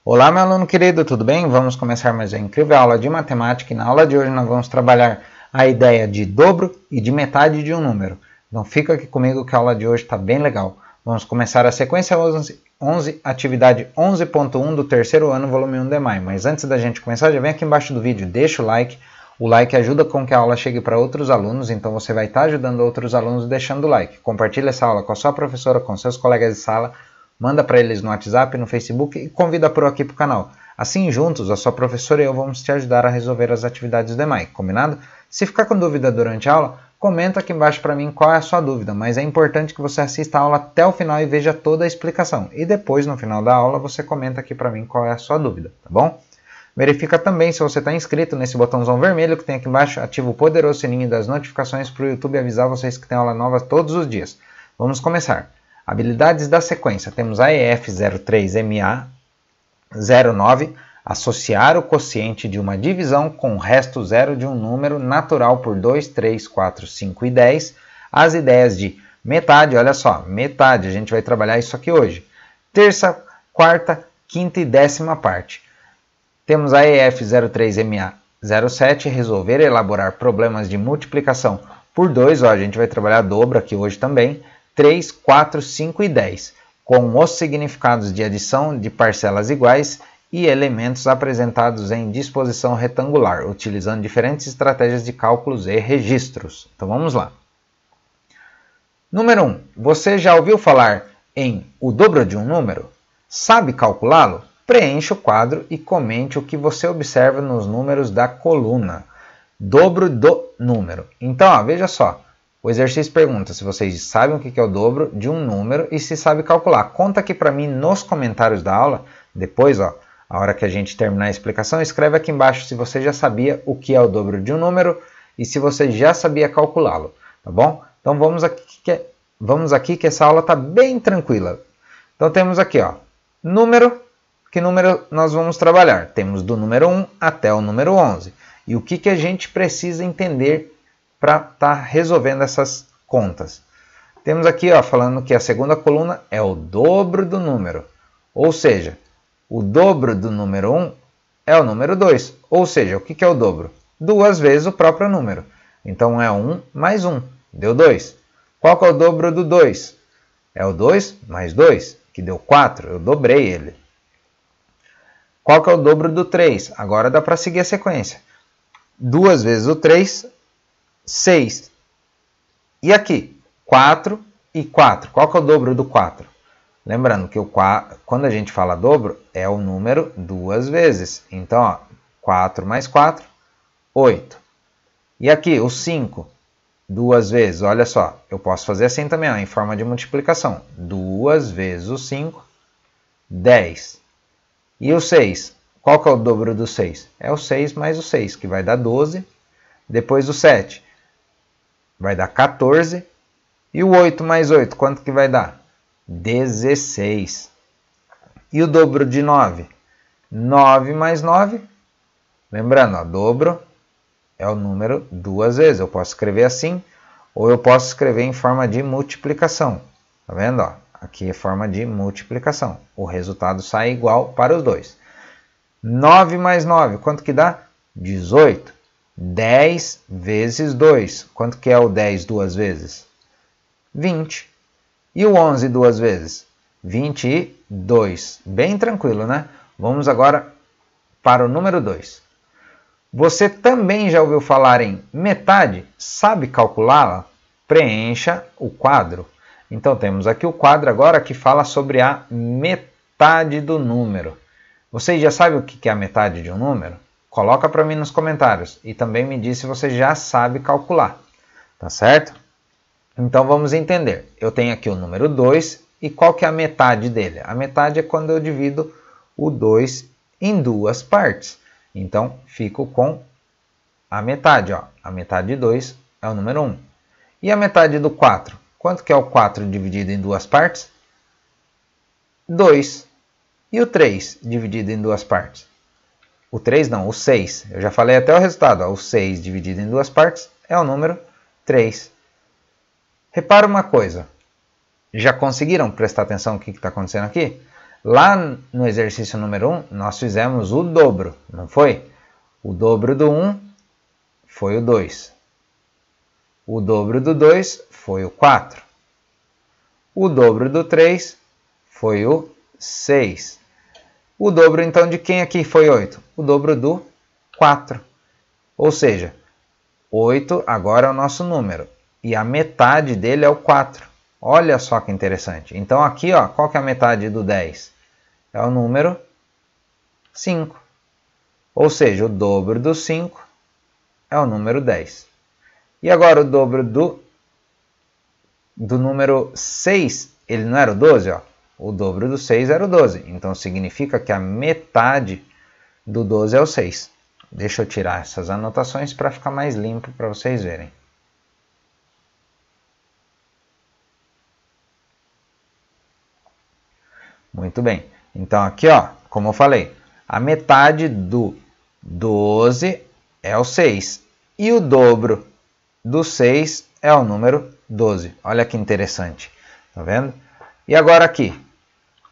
Olá, meu aluno querido, tudo bem? Vamos começar mais uma incrível aula de matemática e na aula de hoje nós vamos trabalhar a ideia de dobro e de metade de um número. Então fica aqui comigo que a aula de hoje está bem legal. Vamos começar a sequência 11, atividade 11.1 do terceiro ano, volume 1 DEMAI. Mas antes da gente começar, já vem aqui embaixo do vídeo, deixa o like. O like ajuda com que a aula chegue para outros alunos, então você vai estar ajudando outros alunos deixando o like. Compartilhe essa aula com a sua professora, com seus colegas de sala. Manda para eles no WhatsApp, no Facebook e convida por aqui para o canal. Assim, juntos, a sua professora e eu vamos te ajudar a resolver as atividades do DEMAI, combinado? Se ficar com dúvida durante a aula, comenta aqui embaixo para mim qual é a sua dúvida, mas é importante que você assista a aula até o final e veja toda a explicação. E depois, no final da aula, você comenta aqui para mim qual é a sua dúvida, tá bom? Verifica também se você está inscrito nesse botãozão vermelho que tem aqui embaixo, ativa o poderoso sininho das notificações para o YouTube avisar vocês que tem aula nova todos os dias. Vamos começar. Habilidades da sequência. Temos a EF03MA09, associar o quociente de uma divisão com o resto zero de um número natural por 2, 3, 4, 5 e 10. As ideias de metade, olha só, metade, a gente vai trabalhar isso aqui hoje. Terça, quarta, quinta e décima parte. Temos a EF03MA07, resolver e elaborar problemas de multiplicação por 2, ó, a gente vai trabalhar dobro aqui hoje também. 3, 4, 5 e 10, com os significados de adição de parcelas iguais e elementos apresentados em disposição retangular, utilizando diferentes estratégias de cálculos e registros. Então vamos lá. Número 1. Você já ouviu falar em o dobro de um número? Sabe calculá-lo? Preencha o quadro e comente o que você observa nos números da coluna. Dobro do número. Então, ó, veja só. O exercício pergunta se vocês sabem o que é o dobro de um número e se sabe calcular. Conta aqui para mim nos comentários da aula. Depois, ó, a hora que a gente terminar a explicação, escreve aqui embaixo se você já sabia o que é o dobro de um número e se você já sabia calculá-lo, tá bom? Então vamos aqui que essa aula está bem tranquila. Então temos aqui, ó, número. Que número nós vamos trabalhar? Temos do número 1 até o número 11. E o que a gente precisa entender para estar resolvendo essas contas. Temos aqui, ó, falando que a segunda coluna é o dobro do número. Ou seja, o dobro do número 1 é o número 2. Ou seja, o que é o dobro? 2 vezes o próprio número. Então é 1 mais 1, deu 2. Qual que é o dobro do 2? É o 2 mais 2, que deu 4. Eu dobrei ele. Qual que é o dobro do 3? Agora dá para seguir a sequência. 2 vezes o 3... 6. E aqui, 4 e 4. Qual que é o dobro do 4? Lembrando que quando a gente fala dobro, é o número duas vezes. Então, ó, 4 mais 4, 8. E aqui, o 5, duas vezes. Olha só, eu posso fazer assim também, ó, em forma de multiplicação. 2 vezes o 5, 10. E o 6? Qual que é o dobro do 6? É o 6 mais o 6, que vai dar 12. Depois o 7. Vai dar 14. E o 8 mais 8, quanto que vai dar? 16. E o dobro de 9? 9 mais 9. Lembrando, ó, dobro é o número duas vezes. Eu posso escrever assim, ou eu posso escrever em forma de multiplicação. Tá vendo? Ó? Aqui é forma de multiplicação. O resultado sai igual para os dois. 9 mais 9, quanto que dá? 18. 10 vezes 2. Quanto que é o 10 duas vezes? 20. E o 11 duas vezes? 22. Bem tranquilo, né? Vamos agora para o número 2. Você também já ouviu falar em metade? Sabe calculá-la? Preencha o quadro. Então temos aqui o quadro agora que fala sobre a metade do número. Vocês já sabem o que é a metade de um número? Coloca para mim nos comentários e também me diz se você já sabe calcular, tá certo? Então vamos entender. Eu tenho aqui o número 2 e qual que é a metade dele? A metade é quando eu divido o 2 em duas partes. Então fico com a metade, ó. A metade de 2 é o número 1. E a metade do 4? Quanto que é o 4 dividido em duas partes? 2. E o 3 dividido em duas partes? O 3 não, o 6. Eu já falei até o resultado. Ó. O 6 dividido em duas partes é o número 3. Repara uma coisa. Já conseguiram prestar atenção no que está acontecendo aqui? Lá no exercício número 1, nós fizemos o dobro, não foi? O dobro do 1 foi o 2. O dobro do 2 foi o 4. O dobro do 3 foi o 6. O dobro, então, de quem aqui foi 8? O dobro do 4. Ou seja, 8 agora é o nosso número. E a metade dele é o 4. Olha só que interessante. Então, aqui, ó, qual que é a metade do 10? É o número 5. Ou seja, o dobro do 5 é o número 10. E agora o dobro do número 6, ele não era o 12, ó. O dobro do 6 era o 12. Então significa que a metade do 12 é o 6. Deixa eu tirar essas anotações para ficar mais limpo para vocês verem. Muito bem. Então aqui, ó, como eu falei, a metade do 12 é o 6. E o dobro do 6 é o número 12. Olha que interessante. Tá vendo? E agora aqui,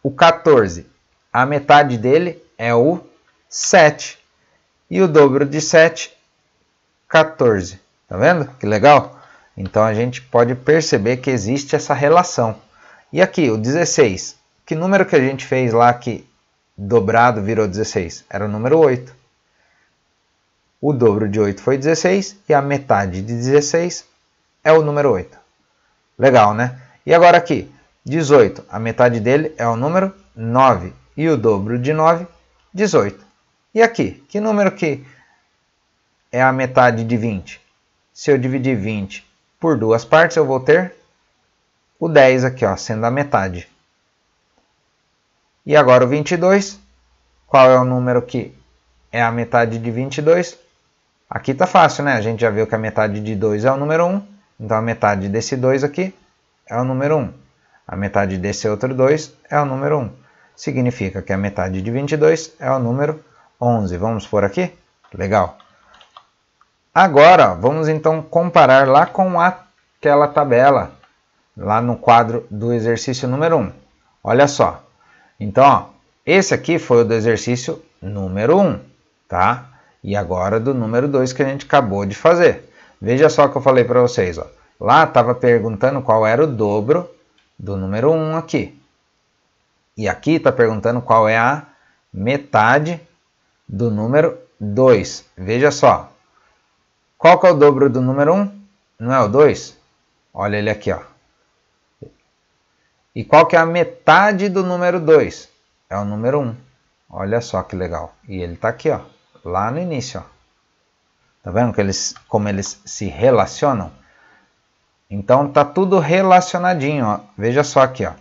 o 14. A metade dele é o 7. E o dobro de 7, 14. Tá vendo? Que legal? Então a gente pode perceber que existe essa relação. E aqui, o 16. Que número que a gente fez lá que dobrado virou 16? Era o número 8. O dobro de 8 foi 16 e a metade de 16 é o número 8. Legal, né? E agora aqui, 18. A metade dele é o número 9. E o dobro de 9, 18. E aqui, que número que é a metade de 20? Se eu dividir 20 por duas partes, eu vou ter o 10 aqui, ó, sendo a metade. E agora o 22, qual é o número que é a metade de 22? Aqui está fácil, né? A gente já viu que a metade de 2 é o número 1. Então a metade desse 2 aqui é o número 1. A metade desse outro 2 é o número 1. Significa que a metade de 22 é o número 11. Vamos por aqui? Legal. Agora, vamos então comparar lá com aquela tabela, lá no quadro do exercício número 1. Olha só. Então, ó, esse aqui foi o do exercício número 1, tá? E agora do número 2 que a gente acabou de fazer. Veja só o que eu falei para vocês, ó. Lá estava perguntando qual era o dobro do número 1 aqui. E aqui está perguntando qual é a metade do número 2. Veja só. Qual que é o dobro do número 1? Não é o 2? Olha ele aqui, ó. E qual que é a metade do número 2? É o número 1. Olha só que legal. E ele está aqui, ó, lá no início. Ó. Tá vendo como eles se relacionam? Então tá tudo relacionadinho. Ó. Veja só aqui. Ó.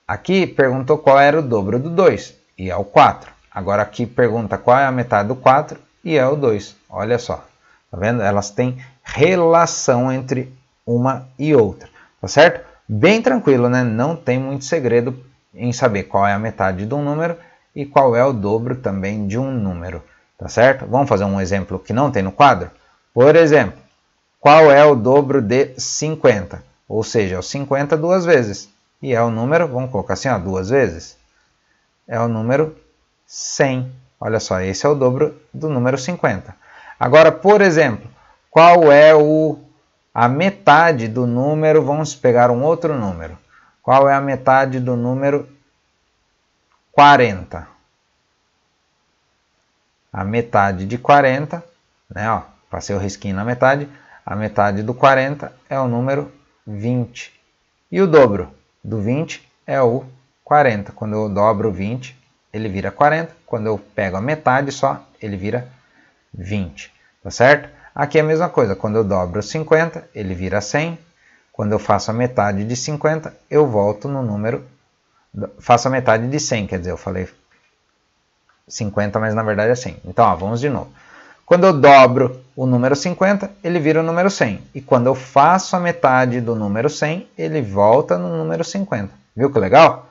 Aqui perguntou qual era o dobro do 2. E é o 4. Agora aqui pergunta qual é a metade do 4. E é o 2. Olha só. Tá vendo? Elas têm relação entre uma e outra. Tá certo? Bem tranquilo, né? Não tem muito segredo em saber qual é a metade de um número e qual é o dobro também de um número, tá certo? Vamos fazer um exemplo que não tem no quadro? Por exemplo, qual é o dobro de 50? Ou seja, é o 50 duas vezes. E é o número, vamos colocar assim, ó, duas vezes. É o número 100. Olha só, esse é o dobro do número 50. Agora, por exemplo, qual é a metade do número, vamos pegar um outro número. Qual é a metade do número 40? A metade de 40, né, ó, passei o risquinho na metade, a metade do 40 é o número 20. E o dobro do 20 é o 40. Quando eu dobro o 20, ele vira 40. Quando eu pego a metade só, ele vira 20. Tá certo? Aqui é a mesma coisa, quando eu dobro 50, ele vira 100. Quando eu faço a metade de 50, eu volto no número... Faço a metade de 100, quer dizer, eu falei 50, mas na verdade é 100. Então, ó, vamos de novo. Quando eu dobro o número 50, ele vira o número 100. E quando eu faço a metade do número 100, ele volta no número 50. Viu que legal?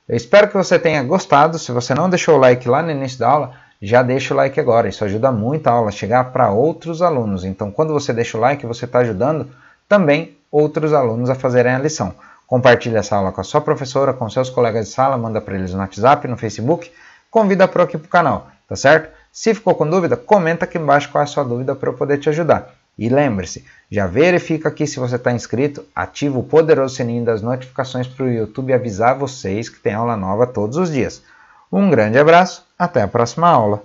Eu espero que você tenha gostado. Se você não deixou o like lá no início da aula, já deixa o like agora. Isso ajuda muito a aula a chegar para outros alunos. Então, quando você deixa o like, você está ajudando também outros alunos a fazerem a lição. Compartilhe essa aula com a sua professora, com seus colegas de sala, manda para eles no WhatsApp, no Facebook, convida para aqui para o canal, tá certo? Se ficou com dúvida, comenta aqui embaixo qual é a sua dúvida para eu poder te ajudar. E lembre-se, já verifica aqui se você está inscrito, ativa o poderoso sininho das notificações para o YouTube avisar vocês que tem aula nova todos os dias. Um grande abraço, até a próxima aula!